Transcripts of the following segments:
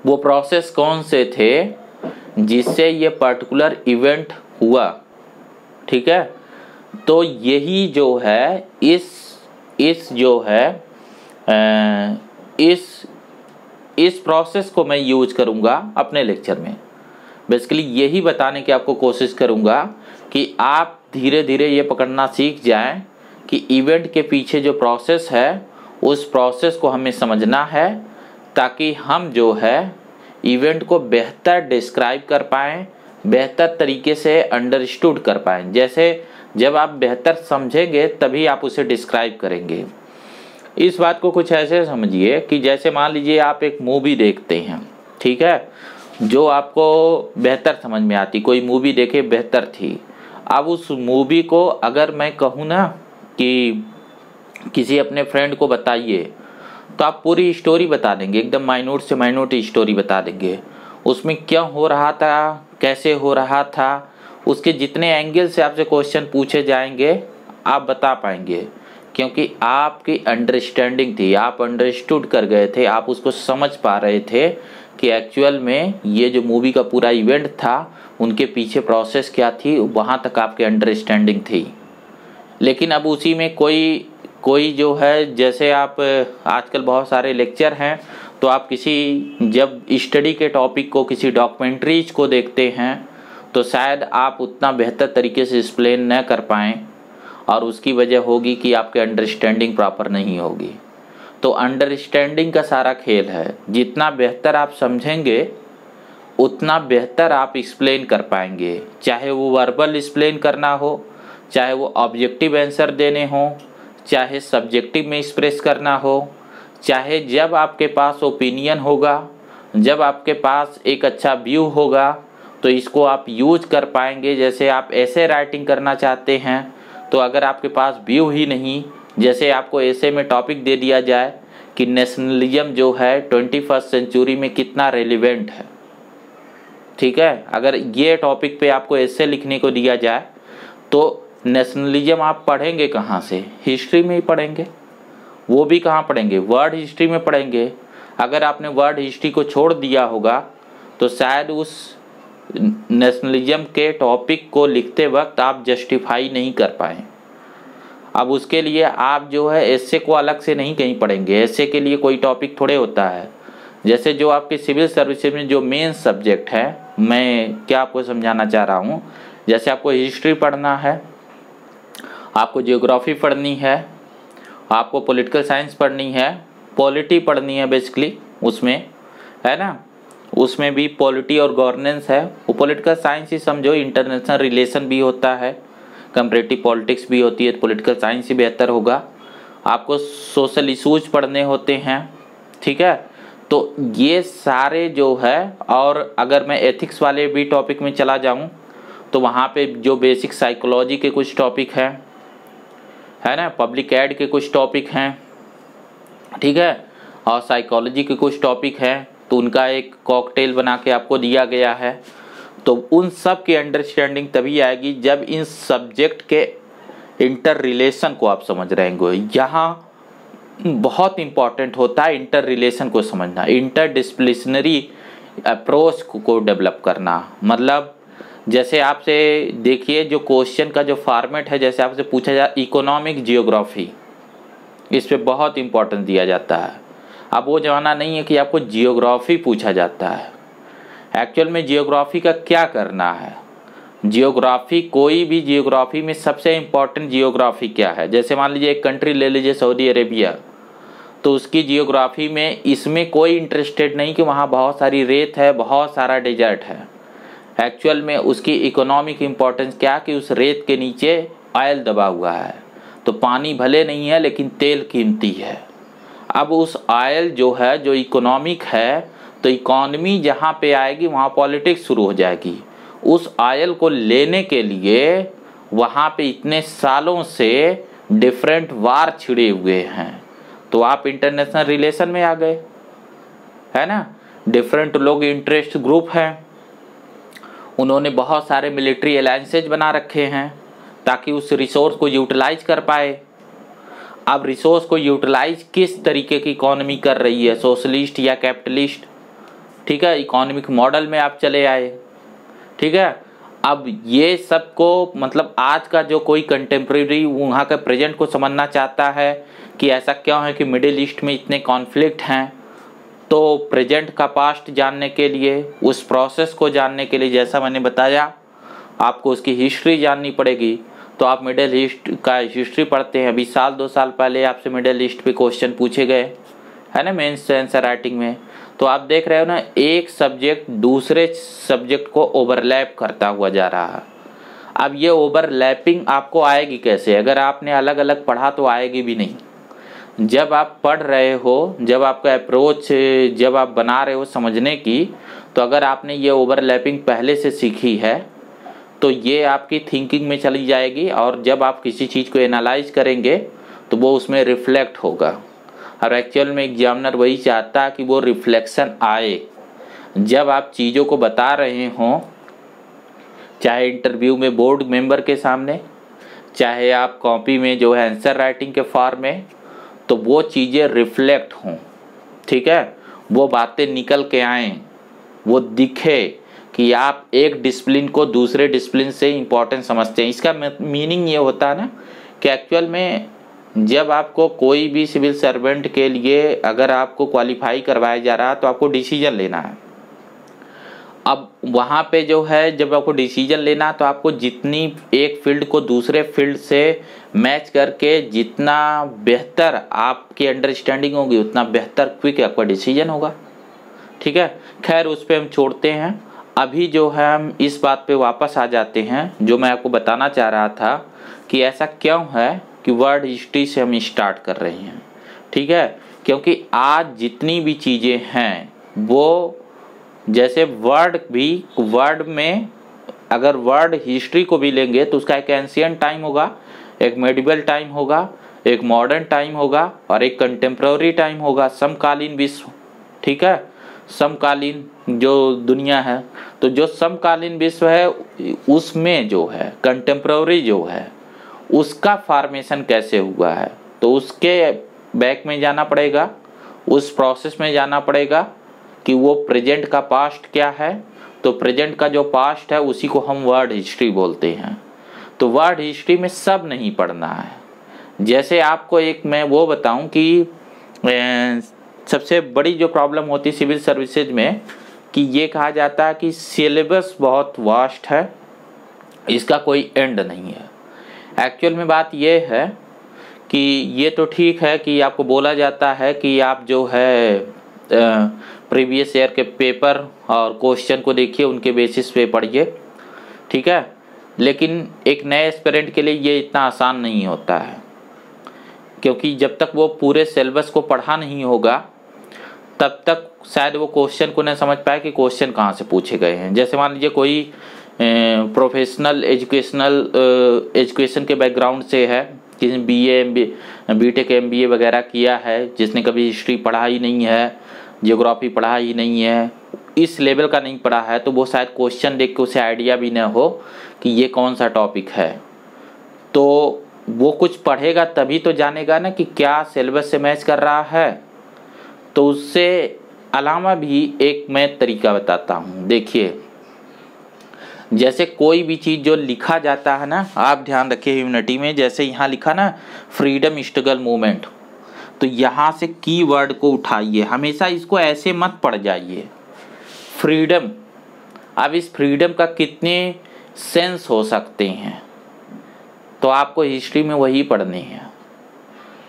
वो प्रोसेस कौन से थे जिससे ये पर्टिकुलर इवेंट हुआ। ठीक है, तो यही जो है इस जो है इस प्रोसेस को मैं यूज करूँगा अपने लेक्चर में। बेसिकली यही बताने की आपको कोशिश करूँगा कि आप धीरे धीरे ये पकड़ना सीख जाएं कि इवेंट के पीछे जो प्रोसेस है उस प्रोसेस को हमें समझना है, ताकि हम जो है इवेंट को बेहतर डिस्क्राइब कर पाएँ, बेहतर तरीके से अंडरस्टूड कर पाएँ। जैसे जब आप बेहतर समझेंगे तभी आप उसे डिस्क्राइब करेंगे। इस बात को कुछ ऐसे समझिए कि जैसे मान लीजिए आप एक मूवी देखते हैं, ठीक है, जो आपको बेहतर समझ में आती, कोई मूवी देखे बेहतर थी। अब उस मूवी को अगर मैं कहूँ ना कि किसी अपने फ्रेंड को बताइए, तो आप पूरी स्टोरी बता देंगे, एकदम माइन्यूट से माइन्यूट स्टोरी बता देंगे। उसमें क्या हो रहा था, कैसे हो रहा था, उसके जितने एंगल से आपसे क्वेश्चन पूछे जाएंगे आप बता पाएंगे, क्योंकि आपकी अंडरस्टैंडिंग थी, आप अंडरस्टूड कर गए थे, आप उसको समझ पा रहे थे कि एक्चुअल में ये जो मूवी का पूरा इवेंट था उनके पीछे प्रोसेस क्या थी, वहाँ तक आपकी अंडरस्टैंडिंग थी। लेकिन अब उसी में कोई जो है, जैसे आप आजकल बहुत सारे लेक्चर हैं, तो आप किसी जब स्टडी के टॉपिक को, किसी डॉक्यूमेंट्रीज को देखते हैं तो शायद आप उतना बेहतर तरीके से एक्सप्लेन न कर पाएँ, और उसकी वजह होगी कि आपके अंडरस्टैंडिंग प्रॉपर नहीं होगी। तो अंडरस्टैंडिंग का सारा खेल है, जितना बेहतर आप समझेंगे उतना बेहतर आप एक्सप्लेन कर पाएंगे, चाहे वो वर्बल एक्सप्लेन करना हो, चाहे वो ऑब्जेक्टिव आंसर देने हो, चाहे सब्जेक्टिव में एक्सप्रेस करना हो, चाहे जब आपके पास ओपिनियन होगा, जब आपके पास एक अच्छा व्यू होगा, तो इसको आप यूज कर पाएंगे। जैसे आप ऐसे राइटिंग करना चाहते हैं, तो अगर आपके पास व्यू ही नहीं, जैसे आपको ऐसे में टॉपिक दे दिया जाए कि नेशनलिज्म जो है 21st सेंचुरी में कितना रेलिवेंट है, ठीक है, अगर ये टॉपिक पे आपको ऐसे लिखने को दिया जाए तो नेशनलिज्म आप पढ़ेंगे कहाँ से? हिस्ट्री में ही पढ़ेंगे। वो भी कहाँ पढ़ेंगे? वर्ल्ड हिस्ट्री में पढ़ेंगे। अगर आपने वर्ल्ड हिस्ट्री को छोड़ दिया होगा तो शायद उस नेशनलिज्म के टॉपिक को लिखते वक्त आप जस्टिफाई नहीं कर पाए। अब उसके लिए आप जो है एस्से को अलग से नहीं कहीं पढ़ेंगे, एस्से के लिए कोई टॉपिक थोड़े होता है। जैसे जो आपके सिविल सर्विसेज में जो मेन सब्जेक्ट है, मैं क्या आपको समझाना चाह रहा हूँ, जैसे आपको हिस्ट्री पढ़ना है, आपको जियोग्राफी पढ़नी है, आपको पॉलिटिकल साइंस पढ़नी है, पॉलिटी पढ़नी है बेसिकली, उसमें है ना, उसमें भी पॉलिटी और गवर्नेंस है। वो पॉलिटिकल साइंस ही समझो, इंटरनेशनल रिलेशन भी होता है, कंपैरेटिव पॉलिटिक्स भी होती है, पॉलिटिकल साइंस ही बेहतर होगा। आपको सोशल इशूज पढ़ने होते हैं, ठीक है। तो ये सारे जो है, और अगर मैं एथिक्स वाले भी टॉपिक में चला जाऊं तो वहाँ पे जो बेसिक साइकोलॉजी के कुछ टॉपिक हैं, है ना, पब्लिक एड के कुछ टॉपिक हैं, ठीक है, और साइकोलॉजी के कुछ टॉपिक हैं, तो उनका एक कॉकटेल बना के आपको दिया गया है। तो उन सब की अंडरस्टैंडिंग तभी आएगी जब इन सब्जेक्ट के इंटर रिलेशन को आप समझ रहे होंगे। यहाँ बहुत इम्पॉर्टेंट होता है इंटर रिलेशन को समझना, इंटरडिसिप्लिनरी अप्रोच को डेवलप करना। मतलब जैसे आपसे देखिए जो क्वेश्चन का जो फॉर्मेट है, जैसे आपसे पूछा जाए इकोनॉमिक जियोग्राफी, इस पे बहुत इम्पोर्टेंस दिया जाता है। अब वो ज़माना नहीं है कि आपको जियोग्राफी पूछा जाता है। एक्चुअल में जियोग्राफी का क्या करना है, जियोग्राफी, कोई भी जियोग्राफी में सबसे इम्पोर्टेंट जियोग्राफी क्या है। जैसे मान लीजिए एक कंट्री ले लीजिए सऊदी अरेबिया, तो उसकी जियोग्राफी में इसमें कोई इंटरेस्टेड नहीं कि वहाँ बहुत सारी रेत है, बहुत सारा डेजर्ट है। एक्चुअल में उसकी इकोनॉमिक इम्पोर्टेंस क्या, कि उस रेत के नीचे ऑयल दबा हुआ है, तो पानी भले नहीं है लेकिन तेल कीमती है। अब उस ऑयल जो है, जो इकोनॉमिक है, तो इकोनॉमी जहाँ पे आएगी वहाँ पॉलिटिक्स शुरू हो जाएगी। उस ऑयल को लेने के लिए वहाँ पे इतने सालों से डिफरेंट वार छिड़े हुए हैं, तो आप इंटरनेशनल रिलेशन में आ गए, है ना। डिफरेंट लोग, इंटरेस्ट ग्रुप हैं, उन्होंने बहुत सारे मिलिट्री अलायंसेज बना रखे हैं ताकि उस रिसोर्स को यूटिलाइज कर पाए। अब रिसोर्स को यूटिलाइज किस तरीके की इकोनॉमी कर रही है, सोशलिस्ट या कैपिटलिस्ट, ठीक है, इकोनॉमिक मॉडल में आप चले आए, ठीक है। अब ये सब को मतलब आज का जो कोई कंटेम्प्रेरी वहाँ का प्रेजेंट को समझना चाहता है कि ऐसा क्यों है कि मिडिल ईस्ट में इतने कॉन्फ्लिक्ट हैं, तो प्रेजेंट का पास्ट जानने के लिए, उस प्रोसेस को जानने के लिए, जैसा मैंने बताया आपको उसकी हिस्ट्री जाननी पड़ेगी। तो आप मिडिल ईस्ट का हिस्ट्री पढ़ते हैं, अभी साल 2 साल पहले आपसे मिडिल ईस्ट पे क्वेश्चन पूछे गए है ना, मेंस आंसर राइटिंग में। तो आप देख रहे हो ना, एक सब्जेक्ट दूसरे सब्जेक्ट को ओवरलैप करता हुआ जा रहा है। अब ये ओवरलैपिंग आपको आएगी कैसे? अगर आपने अलग अलग पढ़ा तो आएगी भी नहीं। जब आप पढ़ रहे हो, जब आपका अप्रोच जब आप बना रहे हो समझने की, तो अगर आपने ये ओवरलैपिंग पहले से सीखी है तो ये आपकी थिंकिंग में चली जाएगी, और जब आप किसी चीज़ को एनालाइज करेंगे तो वो उसमें रिफ्लेक्ट होगा। और एक्चुअल में एग्जामिनर वही चाहता है कि वो रिफ्लेक्शन आए जब आप चीज़ों को बता रहे हों, चाहे इंटरव्यू में बोर्ड मेंबर के सामने, चाहे आप कॉपी में जो है आंसर राइटिंग के फॉर्म में, तो वो चीज़ें रिफ्लेक्ट हों, ठीक है, वो बातें निकल के आएँ, वो दिखे कि आप एक डिसिप्लिन को दूसरे डिसिप्लिन से इम्पोर्टेंट समझते हैं। इसका मीनिंग ये होता है ना कि एक्चुअल में जब आपको कोई भी सिविल सर्वेंट के लिए अगर आपको क्वालिफाई करवाया जा रहा है तो आपको डिसीजन लेना है। अब वहाँ पे जो है जब आपको डिसीजन लेना है तो आपको जितनी एक फील्ड को दूसरे फील्ड से मैच करके जितना बेहतर आपकी अंडरस्टैंडिंग होगी उतना बेहतर क्विक आपका डिसीजन होगा, ठीक है। खैर उस पर हम छोड़ते हैं। अभी जो है हम इस बात पे वापस आ जाते हैं जो मैं आपको बताना चाह रहा था कि ऐसा क्यों है कि वर्ड हिस्ट्री से हम स्टार्ट कर रहे हैं, ठीक है। क्योंकि आज जितनी भी चीज़ें हैं वो जैसे वर्ड में अगर वर्ड हिस्ट्री को भी लेंगे तो उसका एक एंशिएंट टाइम होगा, एक मेडिवल टाइम होगा, एक मॉडर्न टाइम होगा और एक कंटेम्प्रेरी टाइम होगा, समकालीन विश्व, ठीक है, समकालीन जो दुनिया है। तो जो समकालीन विश्व है उसमें जो है कंटेम्प्रेरी जो है उसका फॉर्मेशन कैसे हुआ है, तो उसके बैक में जाना पड़ेगा, उस प्रोसेस में जाना पड़ेगा कि वो प्रेजेंट का पास्ट क्या है। तो प्रेजेंट का जो पास्ट है उसी को हम वर्ड हिस्ट्री बोलते हैं। तो वर्ड हिस्ट्री में सब नहीं पढ़ना है। जैसे आपको एक मैं वो बताऊं कि सबसे बड़ी जो प्रॉब्लम होती है सिविल सर्विसेज में कि ये कहा जाता है कि सिलेबस बहुत वास्ट है, इसका कोई एंड नहीं है। एक्चुअल में बात ये है कि ये तो ठीक है कि आपको बोला जाता है कि आप जो है प्रीवियस ईयर के पेपर और क्वेश्चन को देखिए, उनके बेसिस पे पढ़िए, ठीक है। लेकिन एक नए एस्पिरेंट के लिए ये इतना आसान नहीं होता है, क्योंकि जब तक वो पूरे सिलेबस को पढ़ा नहीं होगा तब तक शायद वो क्वेश्चन को न समझ पाए कि क्वेश्चन कहाँ से पूछे गए हैं। जैसे मान लीजिए कोई प्रोफेशनल एजुकेशन के बैकग्राउंड से है, जिसने बीटेक MBA वगैरह किया है, जिसने कभी हिस्ट्री पढ़ा ही नहीं है, ज्योग्राफी पढ़ा ही नहीं है, इस लेवल का नहीं पढ़ा है, तो वो शायद क्वेश्चन देख के उसे आइडिया भी न हो कि ये कौन सा टॉपिक है। तो वो कुछ पढ़ेगा तभी तो जानेगा ना कि क्या सिलेबस से मैच कर रहा है। तो उससे अलावा भी एक मैं तरीका बताता हूँ। देखिए, जैसे कोई भी चीज़ जो लिखा जाता है ना, आप ध्यान रखिए यूनिटी में, जैसे यहाँ लिखा ना फ्रीडम स्ट्रगल मूवमेंट, तो यहाँ से कीवर्ड को उठाइए, हमेशा इसको ऐसे मत पढ़ जाइए फ्रीडम। अब इस फ्रीडम का कितने सेंस हो सकते हैं, तो आपको हिस्ट्री में वही पढ़ने हैं।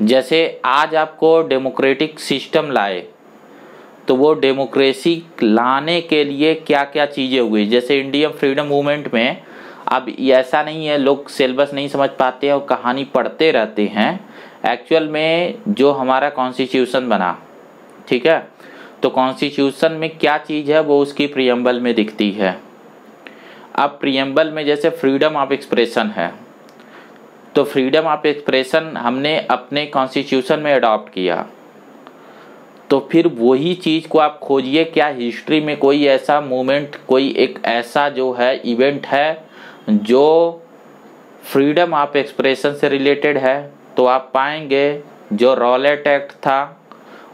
जैसे आज आपको डेमोक्रेटिक सिस्टम लाए, तो वो डेमोक्रेसी लाने के लिए क्या क्या चीज़ें हुई। जैसे इंडियन फ्रीडम मूवमेंट में अब ऐसा नहीं है लोग सिलेबस नहीं समझ पाते हैं और कहानी पढ़ते रहते हैं। एक्चुअल में जो हमारा कॉन्स्टिट्यूशन बना, ठीक है, तो कॉन्स्टिट्यूशन में क्या चीज़ है वो उसकी प्रीएम्बल में दिखती है। अब प्रीएम्बल में जैसे फ्रीडम ऑफ एक्सप्रेशन है, तो फ्रीडम ऑफ एक्सप्रेशन हमने अपने कॉन्स्टिट्यूशन में अडॉप्ट किया, तो फिर वही चीज़ को आप खोजिए, क्या हिस्ट्री में कोई ऐसा मोमेंट, कोई एक ऐसा जो है इवेंट है जो फ्रीडम ऑफ एक्सप्रेशन से रिलेटेड है। तो आप पाएंगे जो रॉलेट एक्ट था,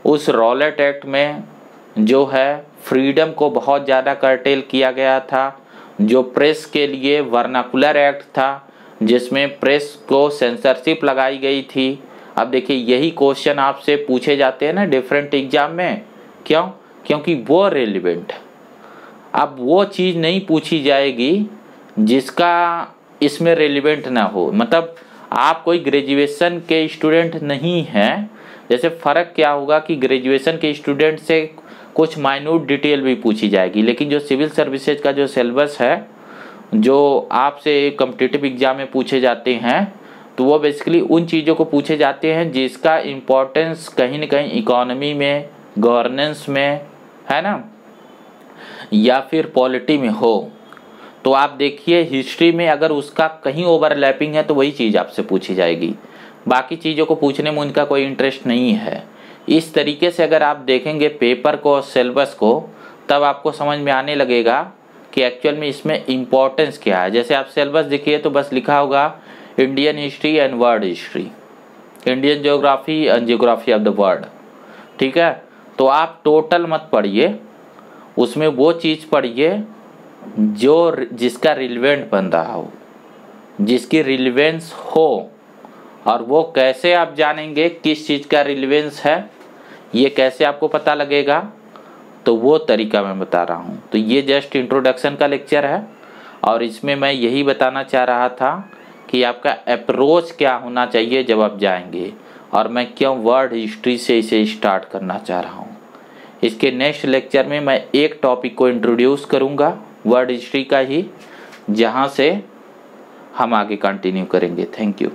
उस रॉलेट एक्ट में जो है फ्रीडम को बहुत ज़्यादा कर्टेल किया गया था, जो प्रेस के लिए वर्नाकुलर एक्ट था जिसमें प्रेस को सेंसरशिप लगाई गई थी। अब देखिए यही क्वेश्चन आपसे पूछे जाते हैं ना डिफरेंट एग्जाम में, क्यों? क्योंकि वो रेलिवेंट। अब वो चीज़ नहीं पूछी जाएगी जिसका इसमें रेलिवेंट ना हो। मतलब आप कोई ग्रेजुएशन के स्टूडेंट नहीं हैं, जैसे फ़र्क क्या होगा कि ग्रेजुएशन के स्टूडेंट से कुछ माइन्यूट डिटेल भी पूछी जाएगी, लेकिन जो सिविल सर्विसेज का जो सिलेबस है, जो आपसे कॉम्पिटिटिव एग्जाम में पूछे जाते हैं, तो वो बेसिकली उन चीज़ों को पूछे जाते हैं जिसका इम्पोर्टेंस कहीं ना कहीं इकोनॉमी में, गवर्नेंस में, है ना, या फिर पॉलिटी में हो। तो आप देखिए हिस्ट्री में अगर उसका कहीं ओवरलैपिंग है तो वही चीज़ आपसे पूछी जाएगी, बाकी चीज़ों को पूछने में उनका कोई इंटरेस्ट नहीं है। इस तरीके से अगर आप देखेंगे पेपर को और सिलेबस को, तब आपको समझ में आने लगेगा कि एक्चुअल में इसमें इम्पोर्टेंस क्या है। जैसे आप सिलेबस देखिए तो बस लिखा होगा Indian history and world history, Indian geography and geography of the world, ठीक है। तो आप टोटल मत पढ़िए, उसमें वो चीज़ पढ़िए जो जिसका रिलेवेंट बन रहा हो, जिसकी रिलेवेंस हो। और वो कैसे आप जानेंगे किस चीज़ का रिलेवेंस है, ये कैसे आपको पता लगेगा, तो वो तरीका मैं बता रहा हूँ। तो ये जस्ट इंट्रोडक्शन का लेक्चर है और इसमें मैं यही बताना चाह रहा था कि आपका अप्रोच क्या होना चाहिए जब आप जाएंगे, और मैं क्यों वर्ल्ड हिस्ट्री से इसे स्टार्ट करना चाह रहा हूँ। इसके नेक्स्ट लेक्चर में मैं एक टॉपिक को इंट्रोड्यूस करूँगा वर्ल्ड हिस्ट्री का ही, जहाँ से हम आगे कंटिन्यू करेंगे। Thank you.